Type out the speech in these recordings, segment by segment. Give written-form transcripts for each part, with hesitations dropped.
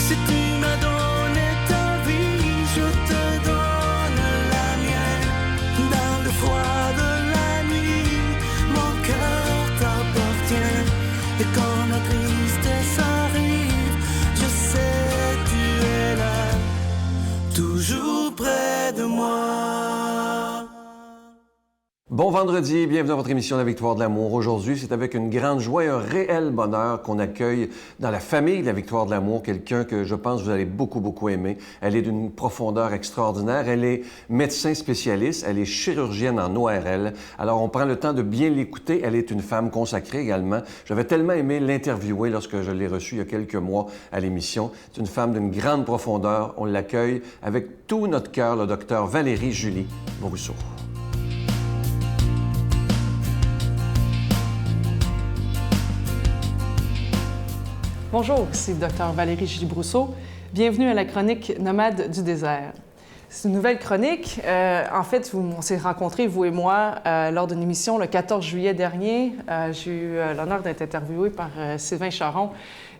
Si tu m'as donné ta vie, je te donne la mienne. Dans le froid de la nuit, mon cœur t'appartient. Et quand la tristesse arrive, je sais tu es là, toujours près de moi. Bon vendredi, bienvenue à votre émission La Victoire de l'amour. Aujourd'hui, c'est avec une grande joie et un réel bonheur qu'on accueille dans la famille de La Victoire de l'amour quelqu'un que je pense vous allez beaucoup aimer. Elle est d'une profondeur extraordinaire. Elle est médecin spécialiste, elle est chirurgienne en ORL. Alors, on prend le temps de bien l'écouter. Elle est une femme consacrée également. J'avais tellement aimé l'interviewer lorsque je l'ai reçue il y a quelques mois à l'émission. C'est une femme d'une grande profondeur. On l'accueille avec tout notre cœur, le docteur Valérie Julie Brousseau. Bonjour, c'est le Dr Valérie Julie Brousseau. Bienvenue à la chronique Nomade du désert. C'est une nouvelle chronique. En fait, on s'est rencontrés, vous et moi, lors d'une émission le 14 juillet dernier. J'ai eu l'honneur d'être interviewée par Sylvain Charon.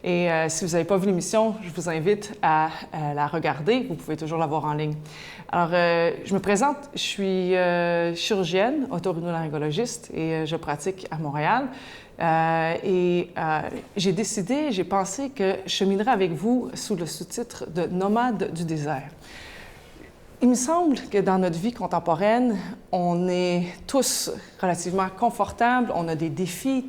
Et si vous n'avez pas vu l'émission, je vous invite à la regarder. Vous pouvez toujours la voir en ligne. Alors, je me présente. Je suis chirurgienne, otorhinolaryngologiste et je pratique à Montréal. J'ai pensé que je cheminerais avec vous sous le sous-titre de « Nomade du désert ». Il me semble que dans notre vie contemporaine, on est tous relativement confortables, on a des défis,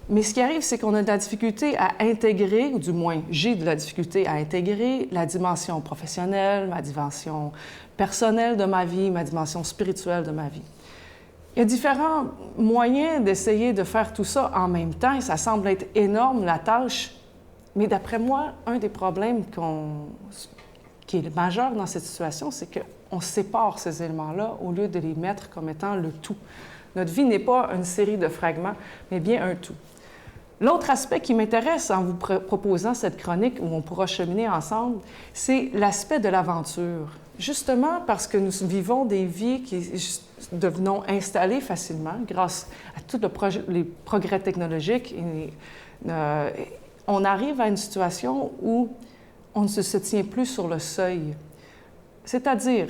mais ce qui arrive, c'est qu'on a de la difficulté à intégrer, ou du moins j'ai de la difficulté à intégrer la dimension professionnelle, ma dimension personnelle de ma vie, ma dimension spirituelle de ma vie. Il y a différents moyens d'essayer de faire tout ça en même temps et ça semble être énorme, la tâche. Mais d'après moi, un des problèmes qui est majeur dans cette situation, c'est qu'on sépare ces éléments-là au lieu de les mettre comme étant le tout. Notre vie n'est pas une série de fragments, mais bien un tout. L'autre aspect qui m'intéresse en vous proposant cette chronique où on pourra cheminer ensemble, c'est l'aspect de l'aventure. Justement parce que nous vivons des vies qui devenons installées facilement grâce à tous les progrès technologiques. On arrive à une situation où on ne se tient plus sur le seuil. C'est-à-dire,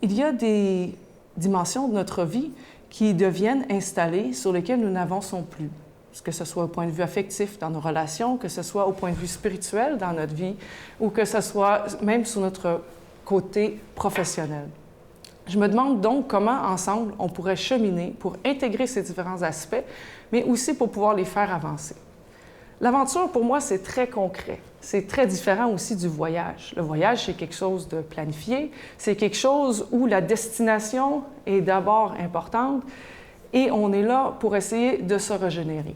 il y a des dimensions de notre vie qui deviennent installées sur lesquelles nous n'avançons plus. Que ce soit au point de vue affectif dans nos relations, que ce soit au point de vue spirituel dans notre vie, ou que ce soit même sur notre côté professionnel. Je me demande donc comment, ensemble, on pourrait cheminer pour intégrer ces différents aspects, mais aussi pour pouvoir les faire avancer. L'aventure, pour moi, c'est très concret. C'est très différent aussi du voyage. Le voyage, c'est quelque chose de planifié. C'est quelque chose où la destination est d'abord importante et on est là pour essayer de se régénérer.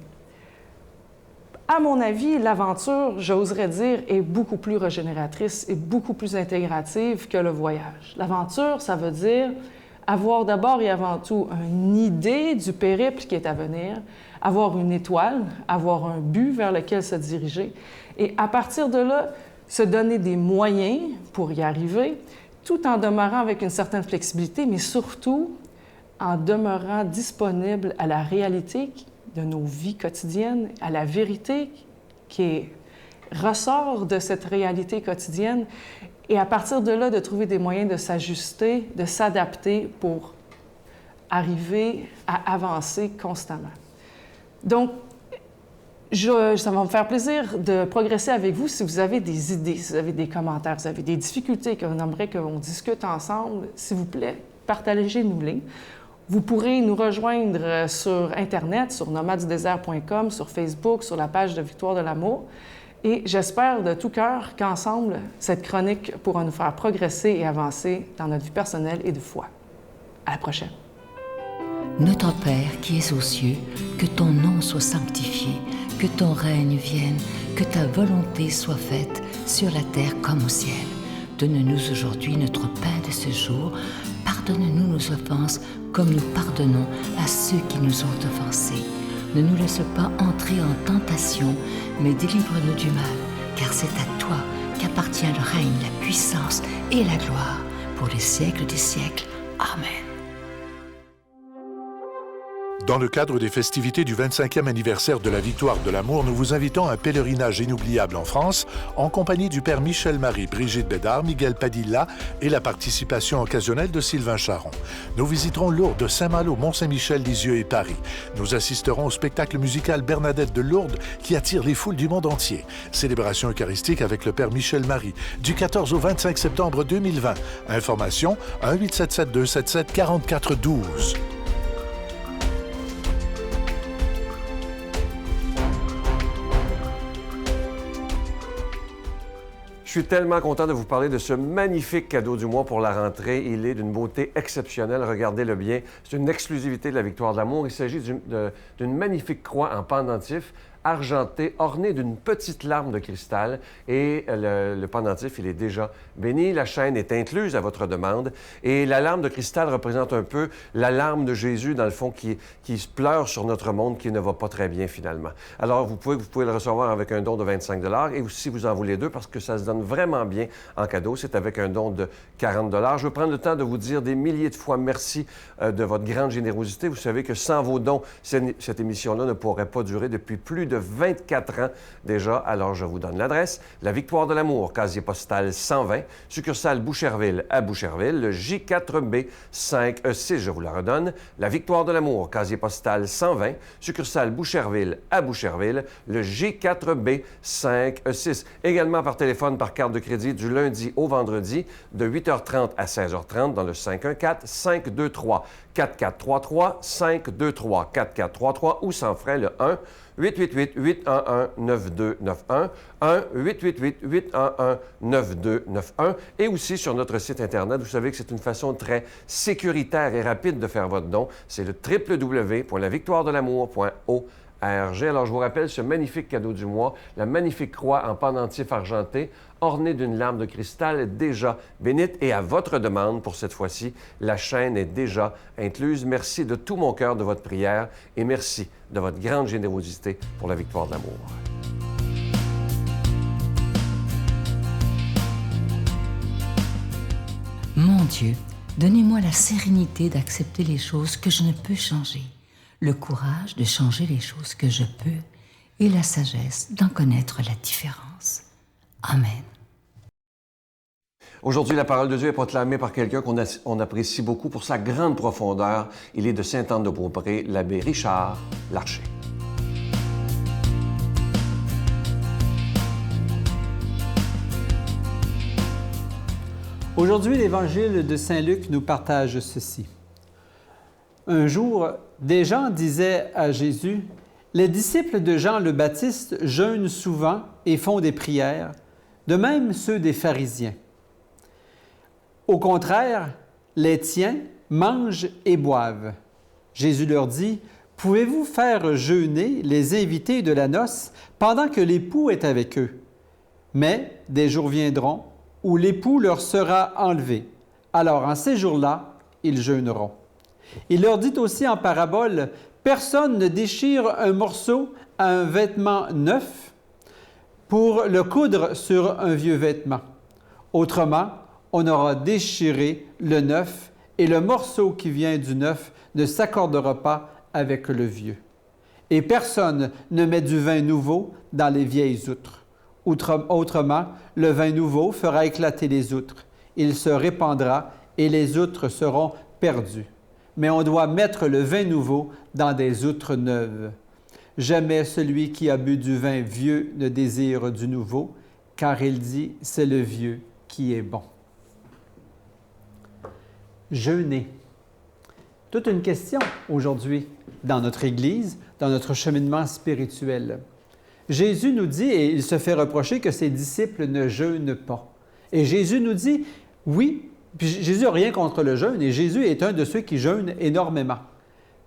À mon avis, l'aventure, j'oserais dire, est beaucoup plus régénératrice et beaucoup plus intégrative que le voyage. L'aventure, ça veut dire avoir d'abord et avant tout une idée du périple qui est à venir, avoir une étoile, avoir un but vers lequel se diriger et à partir de là, se donner des moyens pour y arriver, tout en demeurant avec une certaine flexibilité, mais surtout en demeurant disponible à la réalité de nos vies quotidiennes, à la vérité qui ressort de cette réalité quotidienne et à partir de là, de trouver des moyens de s'ajuster, de s'adapter pour arriver à avancer constamment. Donc, ça va me faire plaisir de progresser avec vous si vous avez des idées, si vous avez des commentaires, si vous avez des difficultés que vous aimeriez qu'on discute ensemble, s'il vous plaît, partagez-nous-les. Vous pourrez nous rejoindre sur Internet, sur nomadesdésert.com, sur Facebook, sur la page de Victoire de l'amour. Et j'espère de tout cœur qu'ensemble, cette chronique pourra nous faire progresser et avancer dans notre vie personnelle et de foi. À la prochaine. Notre Père qui es aux cieux, que ton nom soit sanctifié, que ton règne vienne, que ta volonté soit faite sur la terre comme au ciel. Donne-nous aujourd'hui notre pain de ce jour. Pardonne-nous nos offenses comme nous pardonnons à ceux qui nous ont offensés. Ne nous laisse pas entrer en tentation, mais délivre-nous du mal, car c'est à toi qu'appartient le règne, la puissance et la gloire pour les siècles des siècles. Amen. Dans le cadre des festivités du 25e anniversaire de la Victoire de l'amour, nous vous invitons à un pèlerinage inoubliable en France, en compagnie du Père Michel-Marie, Brigitte Bédard, Miguel Padilla et la participation occasionnelle de Sylvain Charon. Nous visiterons Lourdes, Saint-Malo, Mont-Saint-Michel, Lisieux et Paris. Nous assisterons au spectacle musical Bernadette de Lourdes qui attire les foules du monde entier. Célébration eucharistique avec le Père Michel-Marie, du 14 au 25 septembre 2020. Information 1-877-277-4412. Je suis tellement content de vous parler de ce magnifique cadeau du mois pour la rentrée. Il est d'une beauté exceptionnelle. Regardez-le bien. C'est une exclusivité de la Victoire de l'amour. Il s'agit d'une magnifique croix en pendentif argenté, orné d'une petite larme de cristal. Et le pendentif, il est déjà béni. La chaîne est incluse à votre demande. Et la larme de cristal représente un peu la larme de Jésus, dans le fond, qui pleure sur notre monde, qui ne va pas très bien, finalement. Alors, vous pouvez le recevoir avec un don de 25 $ et si vous en voulez deux, parce que ça se donne vraiment bien en cadeau, c'est avec un don de 40 $. Je veux prendre le temps de vous dire des milliers de fois merci de votre grande générosité. Vous savez que sans vos dons, cette émission-là ne pourrait pas durer depuis plus de 24 ans déjà. Alors, je vous donne l'adresse. La Victoire de l'amour, casier postal 120, succursale Boucherville à Boucherville, le J4B 5E6, je vous la redonne. La Victoire de l'amour, casier postal 120, succursale Boucherville à Boucherville, le J4B 5E6. Également par téléphone, par carte de crédit, du lundi au vendredi, de 8h30 à 16h30 dans le 514-523-4433, 523-4433 ou sans frais le 1-888-811-9291, 1-888-811-9291 et aussi sur notre site Internet. Vous savez que c'est une façon très sécuritaire et rapide de faire votre don. C'est le www.lavictoiredelamour.org. Alors, je vous rappelle ce magnifique cadeau du mois, la magnifique croix en pendentif argenté, ornée d'une larme de cristal déjà bénite. Et à votre demande, pour cette fois-ci, la chaîne est déjà incluse. Merci de tout mon cœur de votre prière et merci de votre grande générosité pour la Victoire de l'amour. Mon Dieu, donnez-moi la sérénité d'accepter les choses que je ne peux changer, le courage de changer les choses que je peux et la sagesse d'en connaître la différence. Amen. Aujourd'hui, la parole de Dieu est proclamée par quelqu'un qu'on apprécie beaucoup pour sa grande profondeur. Il est de Sainte-Anne-de-Beaupré, l'abbé Richard Larcher. Aujourd'hui, l'Évangile de Saint Luc nous partage ceci. Un jour, des gens disaient à Jésus, « Les disciples de Jean le Baptiste jeûnent souvent et font des prières, de même ceux des pharisiens. Au contraire, les tiens mangent et boivent. » Jésus leur dit, « Pouvez-vous faire jeûner les invités de la noce pendant que l'époux est avec eux? Mais des jours viendront où l'époux leur sera enlevé. Alors en ces jours-là, ils jeûneront. » Il leur dit aussi en parabole, « Personne ne déchire un morceau à un vêtement neuf pour le coudre sur un vieux vêtement. Autrement, on aura déchiré le neuf et le morceau qui vient du neuf ne s'accordera pas avec le vieux. Et personne ne met du vin nouveau dans les vieilles outres. Autrement, le vin nouveau fera éclater les outres. Il se répandra et les outres seront perdues. Mais on doit mettre le vin nouveau dans des outres neuves. Jamais celui qui a bu du vin vieux ne désire du nouveau, car il dit, c'est le vieux qui est bon. » Jeûner. Toute une question aujourd'hui dans notre Église, dans notre cheminement spirituel. Jésus nous dit, et il se fait reprocher que ses disciples ne jeûnent pas. Et Jésus nous dit, oui, puis Jésus n'a rien contre le jeûne, et Jésus est un de ceux qui jeûnent énormément.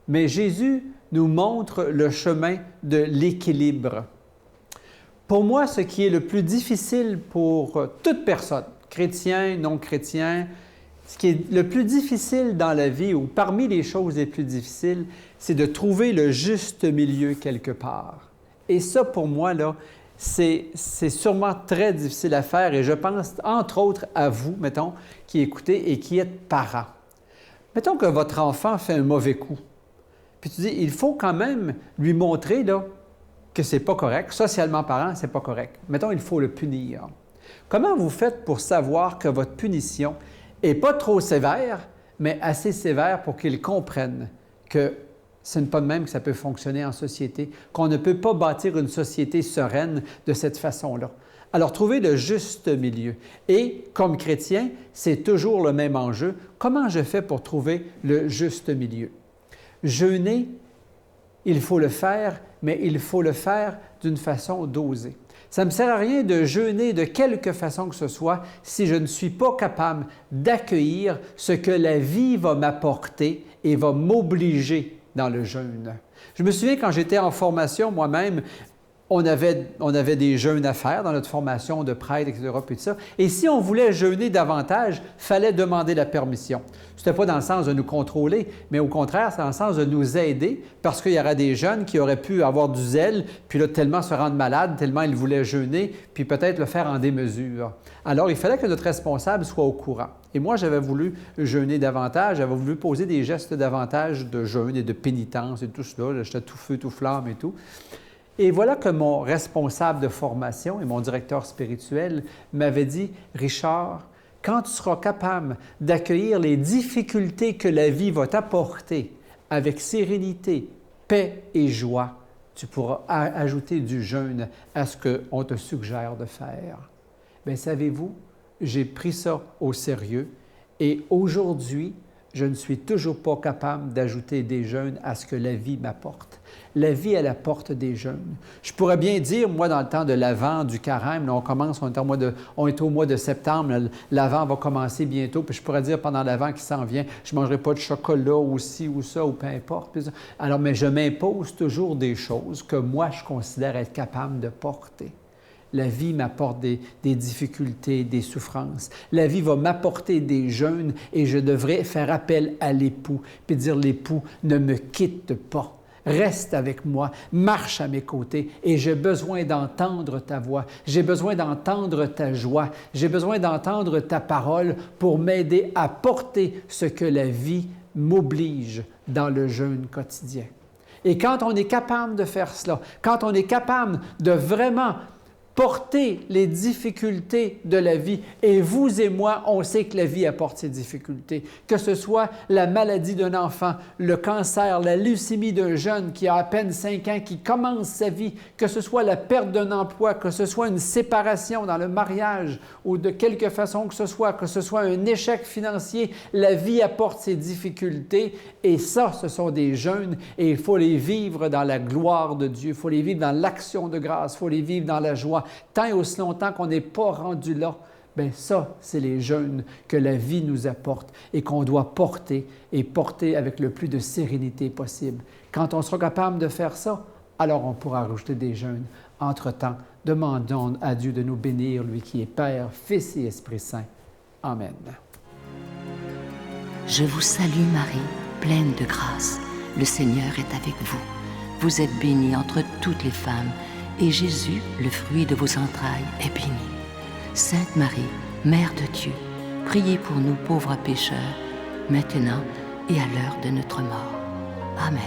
Mais Jésus nous montre le chemin de l'équilibre. Pour moi, ce qui est le plus difficile pour toute personne, chrétien, non chrétien, ce qui est le plus difficile dans la vie, ou parmi les choses les plus difficiles, c'est de trouver le juste milieu quelque part. Et ça, pour moi, là, c'est sûrement très difficile à faire. Et je pense, entre autres, à vous, mettons, qui écoutez et qui êtes parents. Mettons que votre enfant fait un mauvais coup. puis tu dis, il faut quand même lui montrer là, que c'est pas correct. Socialement parlant, c'est pas correct. Mettons, il faut le punir. Comment vous faites pour savoir que votre punition n'est pas trop sévère, mais assez sévère pour qu'il comprenne que ce n'est pas de même que ça peut fonctionner en société, qu'on ne peut pas bâtir une société sereine de cette façon-là? Alors, trouver le juste milieu. Et comme chrétien, c'est toujours le même enjeu. Comment je fais pour trouver le juste milieu? Jeûner, il faut le faire, mais il faut le faire d'une façon dosée. Ça ne me sert à rien de jeûner de quelque façon que ce soit si je ne suis pas capable d'accueillir ce que la vie va m'apporter et va m'obliger dans le jeûne. Je me souviens quand j'étais en formation moi-même, on avait des jeûnes à faire dans notre formation de prêtre, etc. Puis tout ça. Et si on voulait jeûner davantage, il fallait demander la permission. Ce n'était pas dans le sens de nous contrôler, mais au contraire, c'est dans le sens de nous aider parce qu'il y aurait des jeunes qui auraient pu avoir du zèle, puis là, tellement se rendre malades, tellement ils voulaient jeûner, puis peut-être le faire en démesure. Alors, il fallait que notre responsable soit au courant. Et moi, j'avais voulu jeûner davantage, j'avais voulu poser des gestes davantage de jeûne et de pénitence et tout cela. J'étais tout feu, tout flamme et tout. Et voilà que mon responsable de formation et mon directeur spirituel m'avait dit, « Richard, quand tu seras capable d'accueillir les difficultés que la vie va t'apporter avec sérénité, paix et joie, tu pourras ajouter du jeûne à ce qu'on te suggère de faire. » Bien, savez-vous, j'ai pris ça au sérieux et aujourd'hui, je ne suis toujours pas capable d'ajouter des jeûnes à ce que la vie m'apporte. La vie, elle apporte des jeûnes. Je pourrais bien dire, moi, dans le temps de l'Avent, du Carême, là, on est au mois de septembre, l'Avent va commencer bientôt, puis je pourrais dire pendant l'Avent qui s'en vient, je ne mangerai pas de chocolat ou ci ou ça, ou peu importe. Alors, mais je m'impose toujours des choses que moi, je considère être capable de porter. La vie m'apporte des difficultés, des souffrances. La vie va m'apporter des jeûnes et je devrais faire appel à l'époux, puis dire, l'époux, ne me quitte pas. Reste avec moi, marche à mes côtés et j'ai besoin d'entendre ta voix, j'ai besoin d'entendre ta joie, j'ai besoin d'entendre ta parole pour m'aider à porter ce que la vie m'oblige dans le jeûne quotidien. Et quand on est capable de faire cela, quand on est capable de vraiment porter les difficultés de la vie. Et vous et moi, on sait que la vie apporte ces difficultés. Que ce soit la maladie d'un enfant, le cancer, la leucémie d'un jeune qui a à peine 5 ans, qui commence sa vie, que ce soit la perte d'un emploi, que ce soit une séparation dans le mariage ou de quelque façon que ce soit un échec financier, la vie apporte ces difficultés. Et ça, ce sont des jeûnes et il faut les vivre dans la gloire de Dieu. Il faut les vivre dans l'action de grâce. Il faut les vivre dans la joie. Tant et aussi longtemps qu'on n'est pas rendu là, bien ça, c'est les jeûnes que la vie nous apporte et qu'on doit porter et porter avec le plus de sérénité possible. Quand on sera capable de faire ça, alors on pourra rajouter des jeûnes. Entre-temps, demandons à Dieu de nous bénir, lui qui est Père, Fils et Esprit Saint. Amen. Je vous salue Marie, pleine de grâce. Le Seigneur est avec vous. Vous êtes bénie entre toutes les femmes, et Jésus, le fruit de vos entrailles, est béni. Sainte Marie, Mère de Dieu, priez pour nous pauvres pécheurs, maintenant et à l'heure de notre mort. Amen.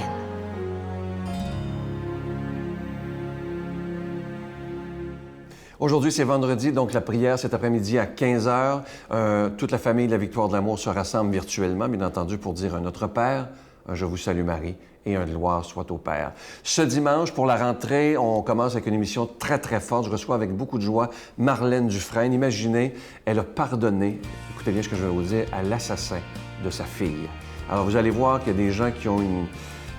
Aujourd'hui, c'est vendredi, donc la prière cet après-midi à 15h. Toute la famille de la Victoire de l'Amour se rassemble virtuellement, bien entendu, pour dire un Notre Père, un Je vous salue Marie et un Gloire soit au Père. Ce dimanche, pour la rentrée, on commence avec une émission très, très forte. Je reçois avec beaucoup de joie Marlène Dufresne. Imaginez, elle a pardonné, écoutez bien ce que je vais vous dire, à l'assassin de sa fille. Alors, vous allez voir qu'il y a des gens qui ont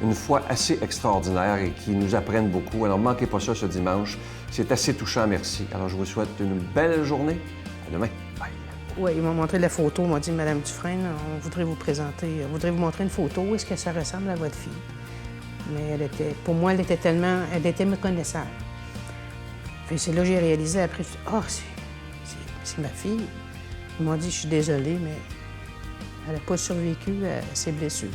une foi assez extraordinaire et qui nous apprennent beaucoup. Alors, ne manquez pas ça ce dimanche. C'est assez touchant, merci. Alors, je vous souhaite une belle journée. À demain. Bye. Oui, ils m'ont montré la photo. Ils m'ont dit, Madame Dufresne, on voudrait vous vous montrer une photo. Est-ce que ça ressemble à votre fille? Mais pour moi, elle était méconnaissable. Puis c'est là que j'ai réalisé après, c'est ma fille. Ils m'ont dit, je suis désolée, mais elle n'a pas survécu à ses blessures.